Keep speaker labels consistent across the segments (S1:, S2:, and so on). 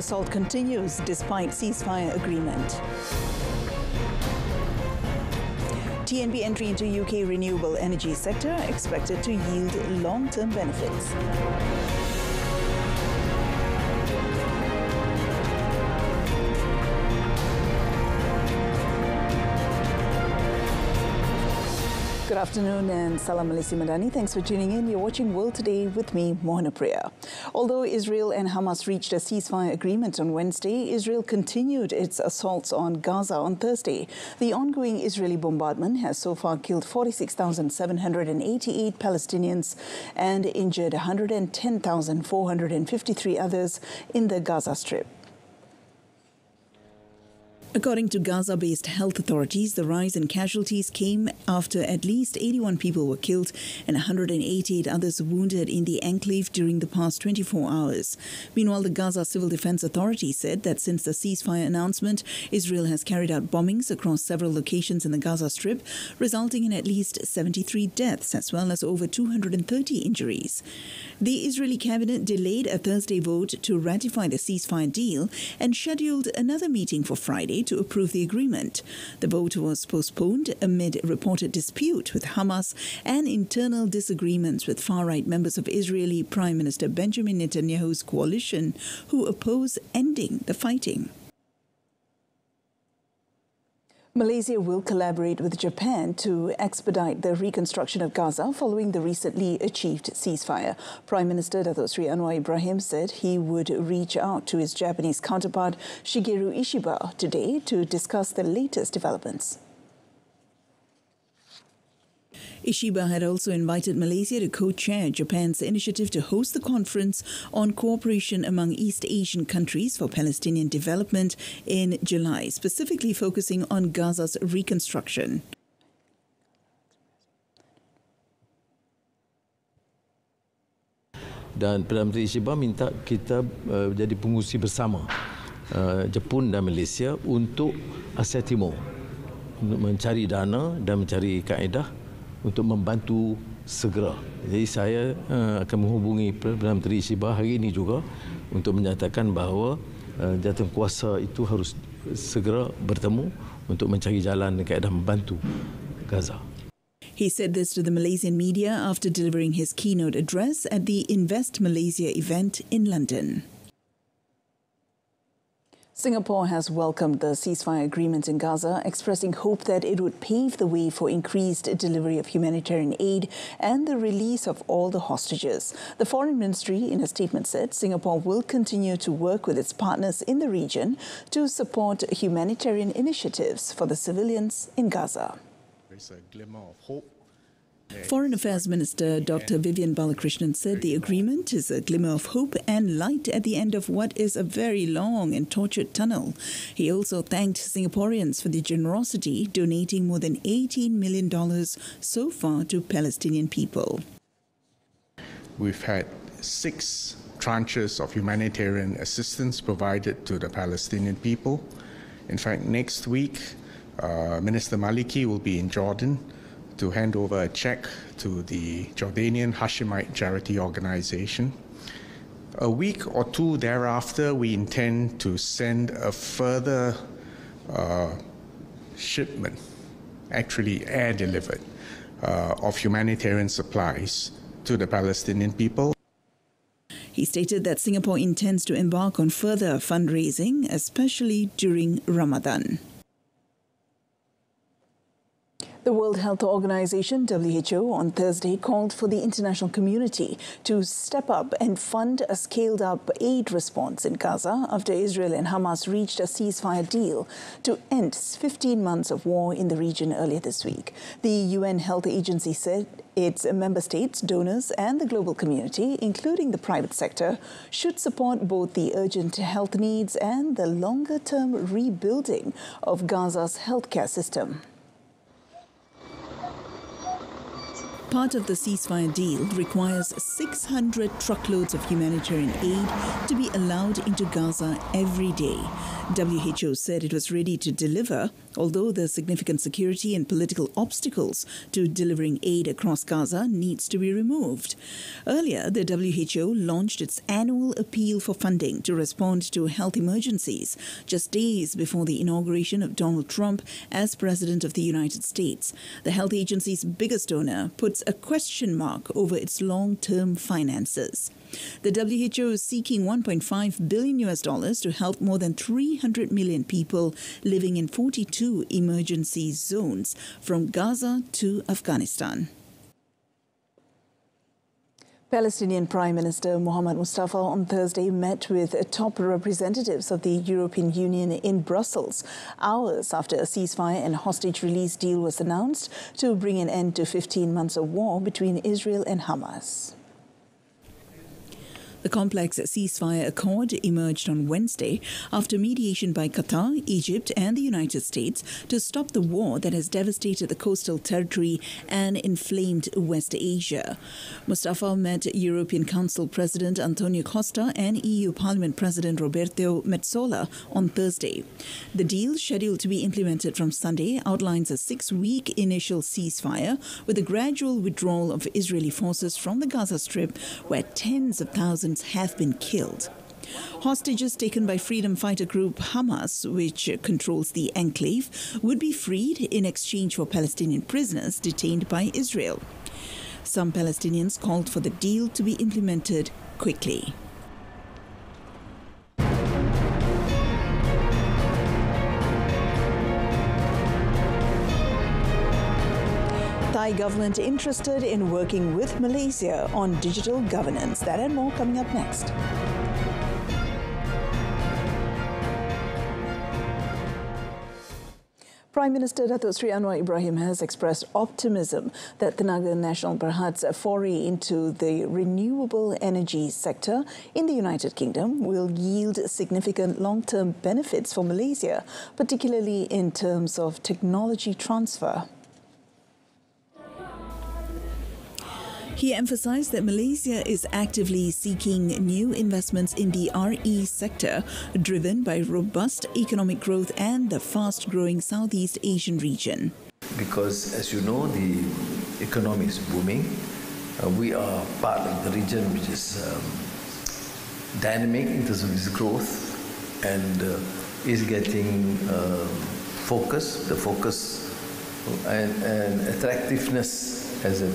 S1: assault continues despite ceasefire agreement. TNB entry into UK renewable energy sector expected to yield long-term benefits. Good afternoon and Salam Malaysia Madani. Thanks for tuning in. You're watching World Today with me, Mohana Priya. Although Israel and Hamas reached a ceasefire agreement on Wednesday, Israel continued its assaults on Gaza on Thursday. The ongoing Israeli bombardment has so far killed 46,788 Palestinians and injured 110,453 others in the Gaza Strip. According to Gaza-based health authorities, the rise in casualties came after at least 81 people were killed and 188 others wounded in the enclave during the past 24 hours. Meanwhile, the Gaza Civil Defense Authority said that since the ceasefire announcement, Israel has carried out bombings across several locations in the Gaza Strip, resulting in at least 73 deaths as well as over 230 injuries. The Israeli cabinet delayed a Thursday vote to ratify the ceasefire deal and scheduled another meeting for Friday to approve the agreement. The vote was postponed amid reported dispute with Hamas and internal disagreements with far-right members of Israeli Prime Minister Benjamin Netanyahu's coalition, who oppose ending the fighting. Malaysia will collaborate with Japan to expedite the reconstruction of Gaza following the recently achieved ceasefire. Prime Minister Datuk Seri Anwar Ibrahim said he would reach out to his Japanese counterpart Shigeru Ishiba today to discuss the latest developments. Ishiba had also invited Malaysia to co-chair Japan's initiative to host the conference on cooperation among East Asian countries for Palestinian development in July, specifically focusing on Gaza's reconstruction.
S2: Dan Perdana Menteri Ishiba minta kita jadi pengurusi bersama Jepun dan Malaysia untuk Asia Timur, untuk mencari dana dan mencari kaedah untuk membantu segera. Jadi saya akan menghubungi Perdana Menteri Ishiba hari ini juga untuk menyatakan bahawa jawatankuasa itu harus segera bertemu untuk mencari jalan dan kaedah membantu Gaza.
S1: He said this to the Malaysian media after delivering his keynote address at the Invest Malaysia event in London. Singapore has welcomed the ceasefire agreement in Gaza, expressing hope that it would pave the way for increased delivery of humanitarian aid and the release of all the hostages. The Foreign Ministry, in a statement, said Singapore will continue to work with its partners in the region to support humanitarian initiatives for the civilians in Gaza.
S3: There's a glimmer of hope.
S1: Foreign Affairs Minister Dr. Vivian Balakrishnan said the agreement is a glimmer of hope and light at the end of what is a very long and tortured tunnel. He also thanked Singaporeans for their generosity, donating more than $18 million so far to Palestinian people.
S3: We've had 6 tranches of humanitarian assistance provided to the Palestinian people. In fact, next week, Minister Maliki will be in Jordan to hand over a check to the Jordanian Hashemite Charity Organization. A week or two thereafter, we intend to send a further shipment, actually air delivered, of humanitarian supplies to the Palestinian people.
S1: He stated that Singapore intends to embark on further fundraising, especially during Ramadan. The World Health Organization, WHO, on Thursday called for the international community to step up and fund a scaled-up aid response in Gaza after Israel and Hamas reached a ceasefire deal to end 15 months of war in the region earlier this week. The UN Health Agency said its member states, donors and the global community, including the private sector, should support both the urgent health needs and the longer-term rebuilding of Gaza's healthcare system. Part of the ceasefire deal requires 600 truckloads of humanitarian aid to be allowed into Gaza every day. WHO said it was ready to deliver, although the significant security and political obstacles to delivering aid across Gaza needs to be removed. Earlier, the WHO launched its annual appeal for funding to respond to health emergencies, just days before the inauguration of Donald Trump as President of the United States. The health agency's biggest donor puts a question mark over its long-term finances. The WHO is seeking $1.5 billion to help more than 300 million people living in 42 emergency zones from Gaza to Afghanistan. Palestinian Prime Minister Mohammed Mustafa on Thursday met with top representatives of the European Union in Brussels, hours after a ceasefire and hostage release deal was announced to bring an end to 15 months of war between Israel and Hamas. The complex ceasefire accord emerged on Wednesday after mediation by Qatar, Egypt and the United States to stop the war that has devastated the coastal territory and inflamed West Asia. Mustafa met European Council President Antonio Costa and EU Parliament President Roberto Metsola on Thursday. The deal, scheduled to be implemented from Sunday, outlines a 6-week initial ceasefire with a gradual withdrawal of Israeli forces from the Gaza Strip, where tens of thousands have been killed. Hostages taken by freedom fighter group Hamas, which controls the enclave, would be freed in exchange for Palestinian prisoners detained by Israel. Some Palestinians called for the deal to be implemented quickly. Thai government interested in working with Malaysia on digital governance. That and more coming up next. Prime Minister Datuk Seri Anwar Ibrahim has expressed optimism that Tenaga Nasional Berhad's foray into the renewable energy sector in the United Kingdom will yield significant long-term benefits for Malaysia, particularly in terms of technology transfer. He emphasized that Malaysia is actively seeking new investments in the RE sector, driven by robust economic growth and the fast-growing Southeast Asian region.
S4: Because, as you know, the economy is booming. We are part of the region which is dynamic in terms of its growth and is getting focus, the focus and attractiveness as an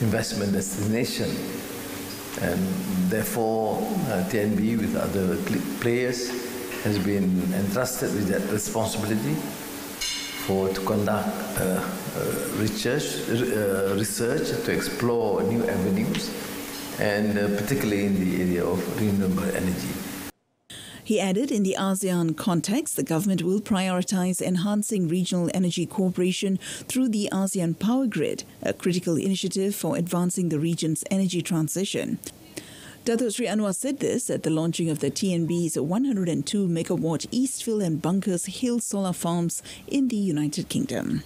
S4: investment destination, and therefore TNB with other players has been entrusted with that responsibility to conduct research to explore new avenues, and particularly in the area of renewable energy.
S1: He added, in the ASEAN context, the government will prioritize enhancing regional energy cooperation through the ASEAN Power Grid, a critical initiative for advancing the region's energy transition. Datuk Seri Anwar said this at the launching of the TNB's 102-megawatt Eastville and Bunkers Hill solar farms in the United Kingdom.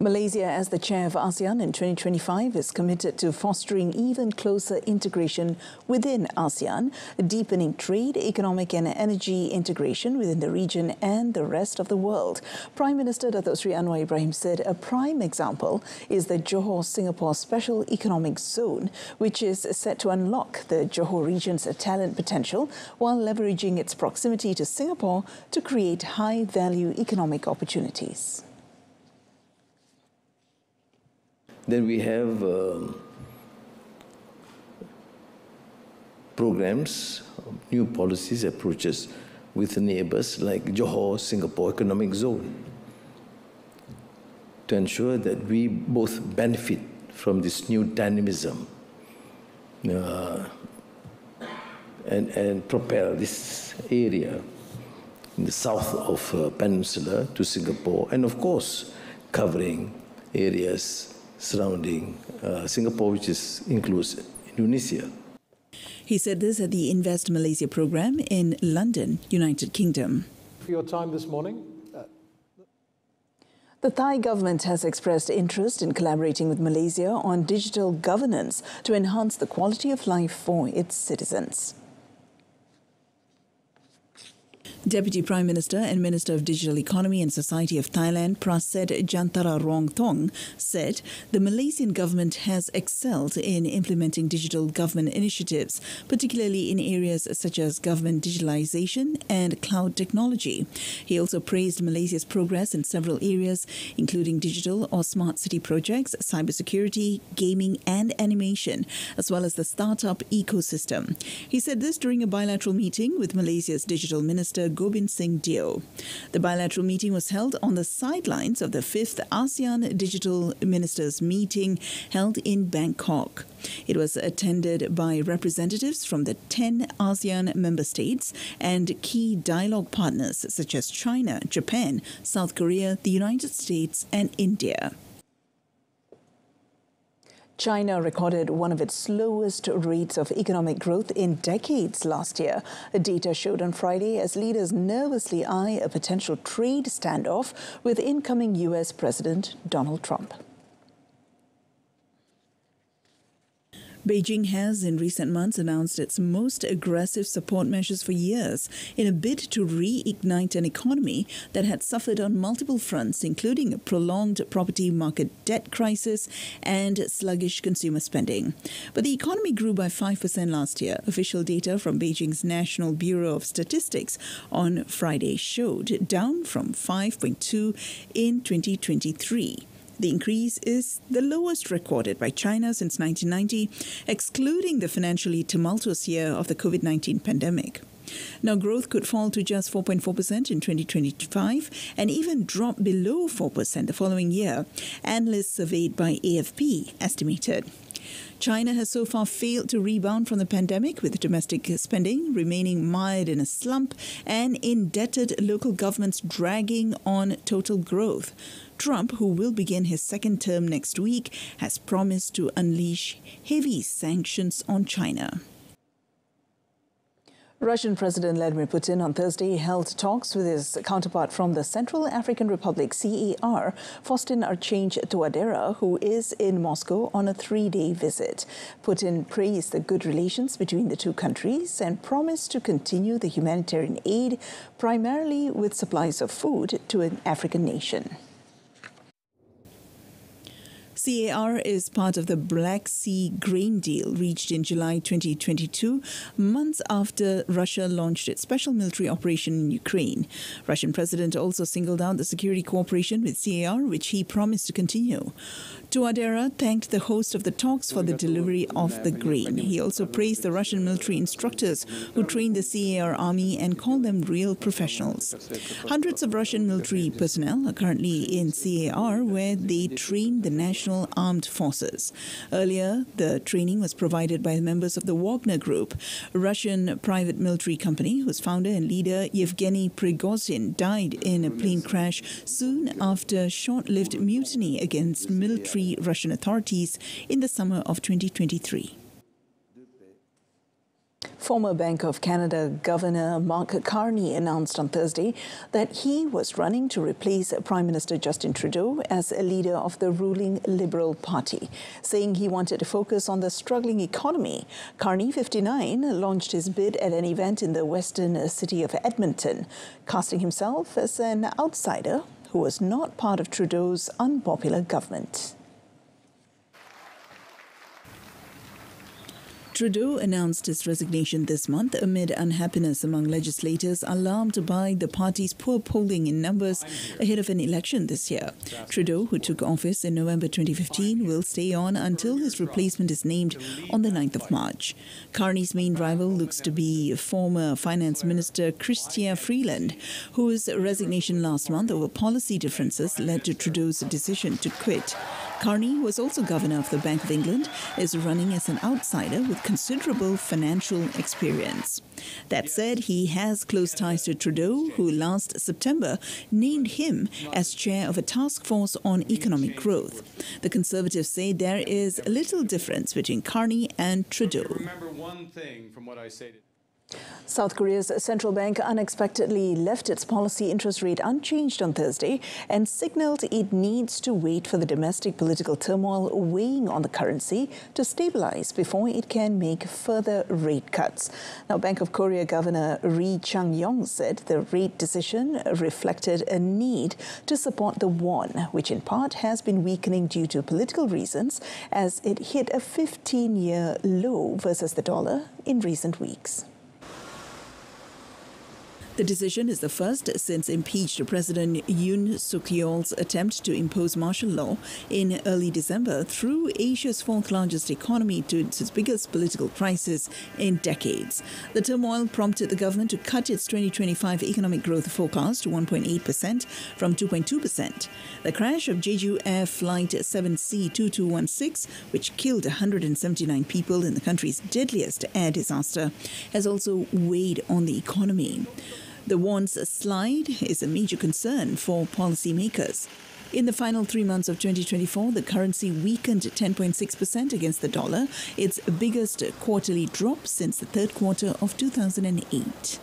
S1: Malaysia, as the chair of ASEAN in 2025, is committed to fostering even closer integration within ASEAN, deepening trade, economic and energy integration within the region and the rest of the world. Prime Minister Datuk Seri Anwar Ibrahim said a prime example is the Johor-Singapore Special Economic Zone, which is set to unlock the Johor region's talent potential while leveraging its proximity to Singapore to create high-value economic opportunities.
S4: Then we have programs, new policies, approaches with neighbours like Johor-Singapore Economic Zone to ensure that we both benefit from this new dynamism and propel this area in the south of Peninsula to Singapore, and of course covering areas surrounding Singapore, which includes Indonesia.
S1: He said this at the Invest Malaysia program in London, United Kingdom.
S5: For your time this morning.
S1: The Thai government has expressed interest in collaborating with Malaysia on digital governance to enhance the quality of life for its citizens. Deputy Prime Minister and Minister of Digital Economy and Society of Thailand, Praset Jantara Rongthong, said the Malaysian government has excelled in implementing digital government initiatives, particularly in areas such as government digitalization and cloud technology. He also praised Malaysia's progress in several areas, including digital or smart city projects, cybersecurity, gaming and animation, as well as the startup ecosystem. He said this during a bilateral meeting with Malaysia's Digital Minister Gobind Singh Dio. The bilateral meeting was held on the sidelines of the 5th ASEAN Digital Ministers meeting held in Bangkok. It was attended by representatives from the 10 ASEAN member states and key dialogue partners such as China, Japan, South Korea, the United States and India. China recorded one of its slowest rates of economic growth in decades last year. The data showed on Friday as leaders nervously eye a potential trade standoff with incoming U.S. President Donald Trump. Beijing has in recent months announced its most aggressive support measures for years in a bid to reignite an economy that had suffered on multiple fronts, including a prolonged property market debt crisis and sluggish consumer spending. But the economy grew by 5% last year. Official data from Beijing's National Bureau of Statistics on Friday showed, down from 5.2 in 2023. The increase is the lowest recorded by China since 1990, excluding the financially tumultuous year of the COVID-19 pandemic. Now, growth could fall to just 4.4% in 2025 and even drop below 4% the following year, analysts surveyed by AFP estimated. China has so far failed to rebound from the pandemic, with domestic spending remaining mired in a slump and indebted local governments dragging on total growth. Trump, who will begin his second term next week, has promised to unleash heavy sanctions on China. Russian President Vladimir Putin on Thursday held talks with his counterpart from the Central African Republic, CAR, Faustin Archange Touadera, who is in Moscow on a 3-day visit. Putin praised the good relations between the two countries and promised to continue the humanitarian aid, primarily with supplies of food to an African nation. CAR is part of the Black Sea grain deal reached in July 2022, months after Russia launched its special military operation in Ukraine. Russian President also singled out the security cooperation with CAR, which he promised to continue. Touadera thanked the host of the talks for the delivery of the grain. He also praised the Russian military instructors who trained the CAR army and called them real professionals. Hundreds of Russian military personnel are currently in CAR, where they train the National Armed Forces. Earlier, the training was provided by members of the Wagner Group, a Russian private military company whose founder and leader Yevgeny Prigozhin died in a plane crash soon after a short-lived mutiny against military Russian authorities in the summer of 2023. Former Bank of Canada Governor Mark Carney announced on Thursday that he was running to replace Prime Minister Justin Trudeau as a leader of the ruling Liberal Party, saying he wanted to focus on the struggling economy. Carney, 59, launched his bid at an event in the western city of Edmonton, casting himself as an outsider who was not part of Trudeau's unpopular government. Trudeau announced his resignation this month amid unhappiness among legislators alarmed by the party's poor polling in numbers ahead of an election this year. Trudeau, who took office in November 2015, will stay on until his replacement is named on the 9th of March. Carney's main rival looks to be former Finance Minister Chrystia Freeland, whose resignation last month over policy differences led to Trudeau's decision to quit. Carney was also governor of the Bank of England, is running as an outsider with considerable financial experience. That said, he has close ties to Trudeau, who last September named him as chair of a task force on economic growth. The Conservatives say there is little difference between Carney and Trudeau.
S5: Remember one thing from what I say.
S1: South Korea's central bank unexpectedly left its policy interest rate unchanged on Thursday and signaled it needs to wait for the domestic political turmoil weighing on the currency to stabilize before it can make further rate cuts. Now, Bank of Korea Governor Ri Chang-yong said the rate decision reflected a need to support the won, which in part has been weakening due to political reasons as it hit a 15-year low versus the dollar in recent weeks. The decision is the first since impeached President Yoon Suk-yeol's attempt to impose martial law in early December threw Asia's fourth-largest economy to its biggest political crisis in decades. The turmoil prompted the government to cut its 2025 economic growth forecast to 1.8% from 2.2%. The crash of Jeju Air Flight 7C-2216, which killed 179 people in the country's deadliest air disaster, has also weighed on the economy. The won's slide is a major concern for policymakers. In the final 3 months of 2024, the currency weakened 10.6% against the dollar, its biggest quarterly drop since the third quarter of 2008.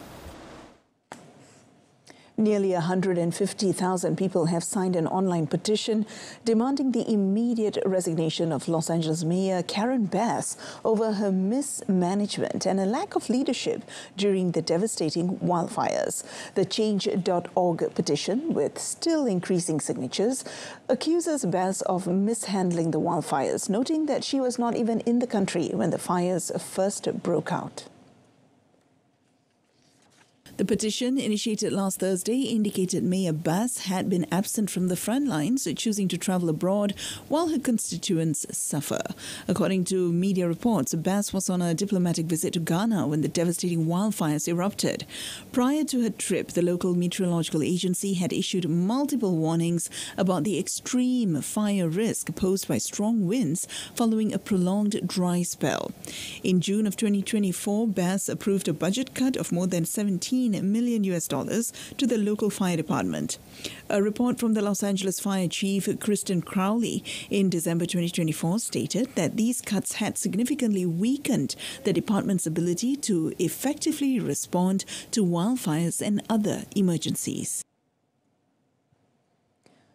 S1: Nearly 150,000 people have signed an online petition demanding the immediate resignation of Los Angeles Mayor Karen Bass over her mismanagement and a lack of leadership during the devastating wildfires. The Change.org petition, with still increasing signatures, accuses Bass of mishandling the wildfires, noting that she was not even in the country when the fires first broke out. The petition, initiated last Thursday, indicated Mayor Bass had been absent from the front lines, choosing to travel abroad while her constituents suffer. According to media reports, Bass was on a diplomatic visit to Ghana when the devastating wildfires erupted. Prior to her trip, the local meteorological agency had issued multiple warnings about the extreme fire risk posed by strong winds following a prolonged dry spell. In June of 2024, Bass approved a budget cut of more than $17 million to the local fire department. A report from the Los Angeles Fire Chief, Kristen Crowley, in December 2024 stated that these cuts had significantly weakened the department's ability to effectively respond to wildfires and other emergencies.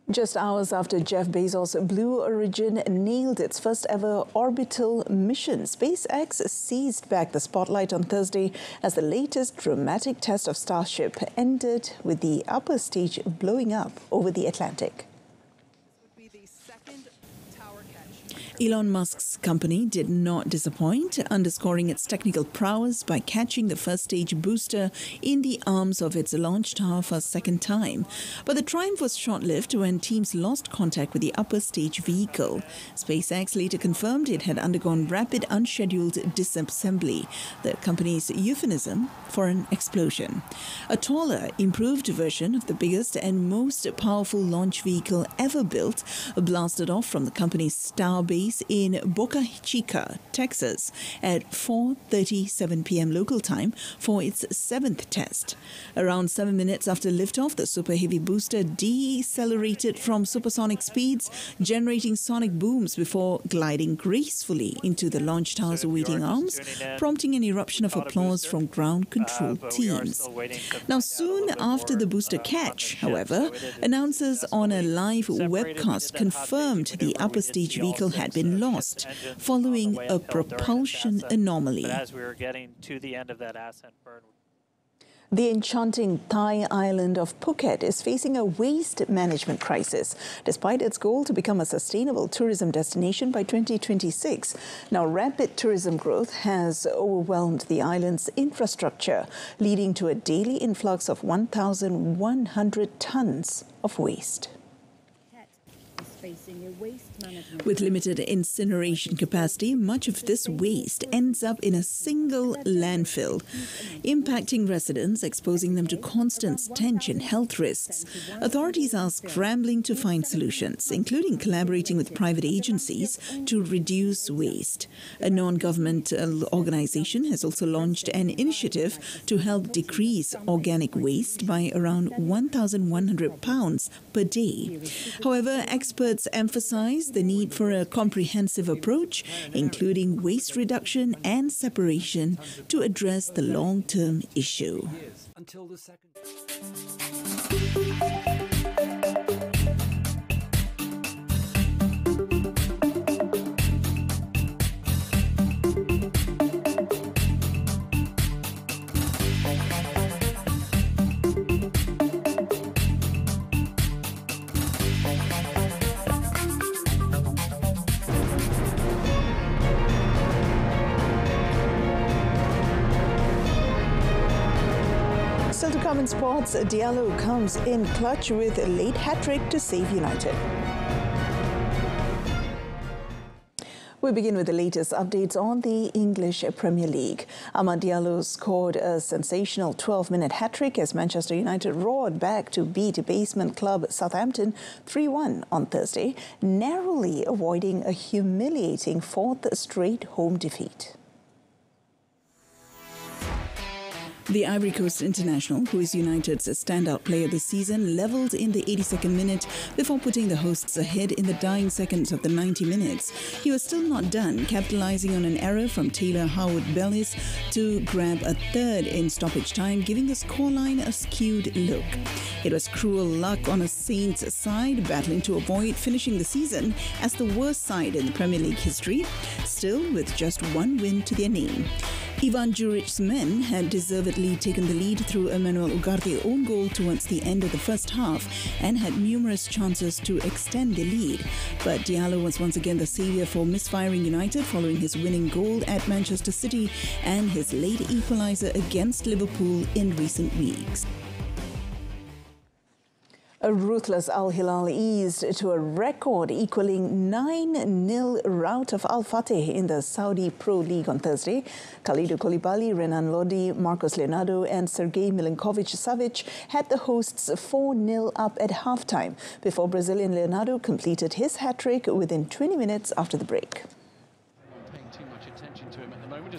S1: Just hours after Jeff Bezos' Blue Origin nailed its first ever orbital mission, SpaceX seized back the spotlight on Thursday as the latest dramatic test of Starship ended with the upper stage blowing up over the Atlantic. Elon Musk's company did not disappoint, underscoring its technical prowess by catching the first stage booster in the arms of its launch tower for a second time. But the triumph was short-lived when teams lost contact with the upper stage vehicle. SpaceX later confirmed it had undergone rapid unscheduled disassembly, the company's euphemism for an explosion. A taller, improved version of the biggest and most powerful launch vehicle ever built blasted off from the company's star base in Boca Chica, Texas, at 4:37 p.m. local time for its seventh test. Around 7 minutes after liftoff, the Super Heavy booster decelerated from supersonic speeds, generating sonic booms before gliding gracefully into the launch tower's waiting arms, prompting an eruption of applause from ground control teams. Now, soon after the booster catch, however, announcers on a live webcast confirmed the upper stage vehicle had been lost following a propulsion anomaly.
S5: As we were getting to the end of that ascent burn.
S1: The enchanting Thai island of Phuket is facing a waste management crisis, despite its goal to become a sustainable tourism destination by 2026. Now, rapid tourism growth has overwhelmed the island's infrastructure, leading to a daily influx of 1,100 tons of waste. With limited incineration capacity, much of this waste ends up in a single landfill, impacting residents, exposing them to constant stench and health risks. Authorities are scrambling to find solutions, including collaborating with private agencies to reduce waste. A non-governmental organization has also launched an initiative to help decrease organic waste by around 1,100 pounds per day. However, experts experts emphasize the need for a comprehensive approach, including waste reduction and separation, to address the long-term issue.
S6: Until the second.
S1: Still to come in sports, Diallo comes in clutch with a late hat-trick to save United. We begin with the latest updates on the English Premier League. Amad Diallo scored a sensational 12-minute hat-trick as Manchester United roared back to beat basement club Southampton 3-1 on Thursday, narrowly avoiding a humiliating fourth straight home defeat. The Ivory Coast international, who is United's standout player this season, levelled in the 82nd minute before putting the hosts ahead in the dying seconds of the 90 minutes. He was still not done, capitalising on an error from Taylor Howard-Bellis to grab a third in stoppage time, giving the scoreline a skewed look. It was cruel luck on a Saints side, battling to avoid finishing the season as the worst side in the Premier League history, still with just one win to their name. Ivan Juric's men had deservedly taken the lead through Emmanuel Ugarte's own goal towards the end of the first half and had numerous chances to extend the lead. But Diallo was once again the saviour for misfiring United following his winning goal at Manchester City and his late equaliser against Liverpool in recent weeks. A ruthless Al Hilal eased to a record equalling 9-0 rout of Al Fateh in the Saudi Pro League on Thursday. Khalidou Koulibaly, Renan Lodi, Marcos Leonardo and Sergei Milinkovic-Savic had the hosts 4-0 up at halftime before Brazilian Leonardo completed his hat-trick within 20 minutes after the break.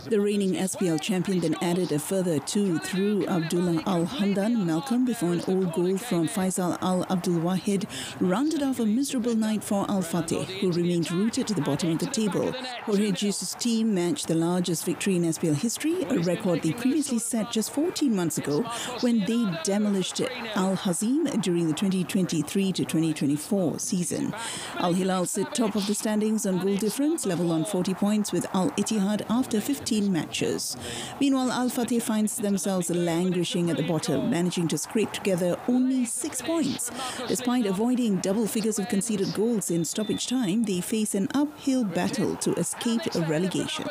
S1: The reigning SPL champion then added a further two through Abdullah Al-Hamdan Malcolm before an old goal from Faisal Al-Abdul Wahid rounded off a miserable night for Al Fateh, who remained rooted to the bottom of the table. Jorge Jesus' team matched the largest victory in SPL history, a record they previously set just 14 months ago when they demolished Al-Hazim during the 2023-2024 season. Al-Hilal sit top of the standings on goal difference, level on 40 points with Al-Ittihad after 15 matches. Meanwhile, Al Fateh finds themselves languishing at the bottom, managing to scrape together only 6 points. Despite avoiding double figures of conceded goals in stoppage time, they face an uphill battle to escape relegation.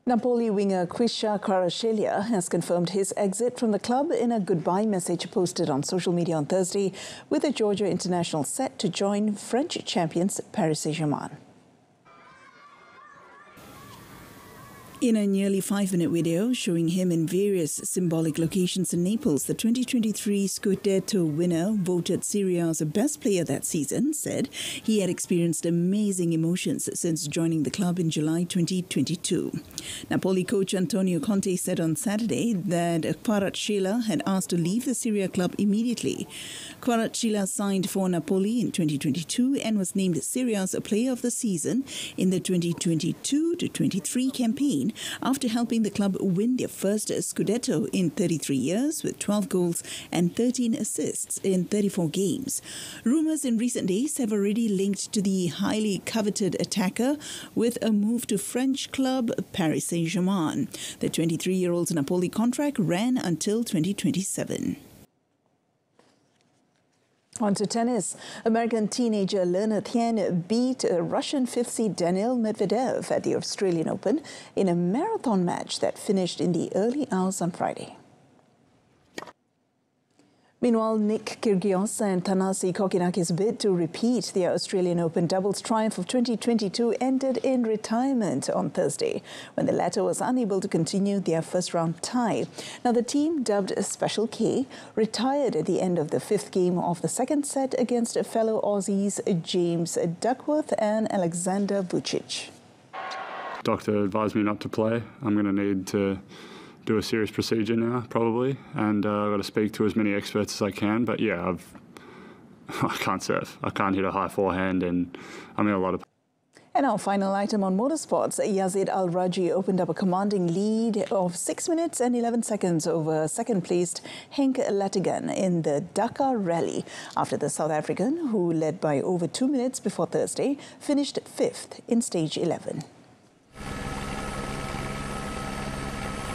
S1: Napoli winger Kwisha Kvaratskhelia has confirmed his exit from the club in a goodbye message posted on social media on Thursday, with the Georgia international set to join French champions Paris Saint-Germain. In a nearly 5-minute video showing him in various symbolic locations in Naples, the 2023 Scudetto winner, voted Serie A's best player that season, said he had experienced amazing emotions since joining the club in July 2022. Napoli coach Antonio Conte said on Saturday that Kvaratskhelia had asked to leave the Serie A club immediately. Kvaratskhelia signed for Napoli in 2022 and was named Serie A's player of the season in the 2022-23 campaign, after helping the club win their first Scudetto in 33 years with 12 goals and 13 assists in 34 games. Rumours in recent days have already linked to the highly coveted attacker with a move to French club Paris Saint-Germain. The 23-year-old's Napoli contract ran until 2027. On to tennis. American teenager Lena Thien beat Russian fifth seed Daniil Medvedev at the Australian Open in a marathon match that finished in the early hours on Friday. Meanwhile, Nick Kyrgios and Thanasi Kokkinakis' bid to repeat their Australian Open doubles triumph of 2022 ended in retirement on Thursday, when the latter was unable to continue their first-round tie. Now, the team, dubbed Special K, retired at the end of the fifth game of the second set against fellow Aussies James Duckworth and Alexander Vucic.
S7: Doctor advised me not to play. I'm going to need to
S6: do a serious procedure now, probably, and I've got to speak to as many experts as I can. But yeah, I can't surf. I can't hit a high forehand, and I'm in a lot of.
S1: And our final item on motorsports, Yazid Al-Raji opened up a commanding lead of 6 minutes and 11 seconds over second-placed Henk Lattigan in the Dakar Rally after the South African, who led by over 2 minutes before Thursday, finished 5th in stage 11.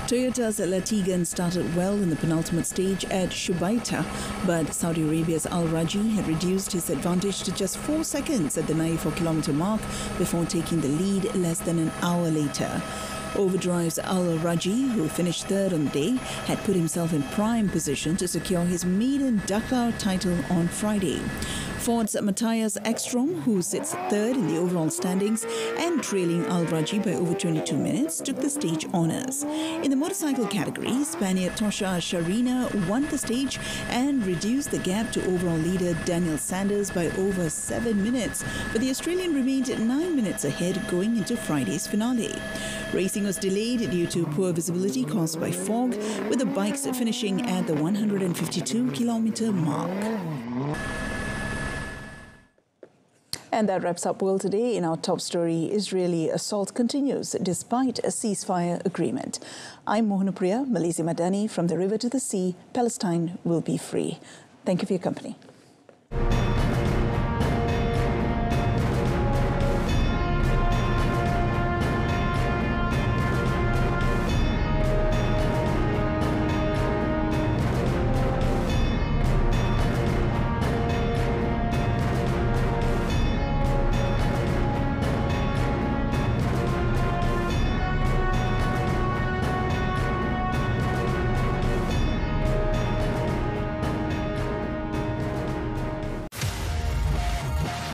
S1: Toyota's Lattigan started well in the penultimate stage at Shubaita, but Saudi Arabia's Al-Raji had reduced his advantage to just 4 seconds at the 94-kilometre mark before taking the lead less than an hour later. Overdrive's Al-Raji, who finished third on the day, had put himself in prime position to secure his maiden Dakar title on Friday. Ford's Matthias Ekstrom, who sits third in the overall standings and trailing Al-Raji by over 22 minutes, took the stage honours. In the motorcycle category, Spaniard Tosha Sharina won the stage and reduced the gap to overall leader Daniel Sanders by over 7 minutes, but the Australian remained 9 minutes ahead going into Friday's finale. Racing was delayed due to poor visibility caused by fog, with the bikes finishing at the 152-kilometre mark. And that wraps up World Today. In our top story, Israeli assault continues despite a ceasefire agreement. I'm Mohanupriya, Malaysia Madani. From the river to the sea, Palestine will be free. Thank you for your company.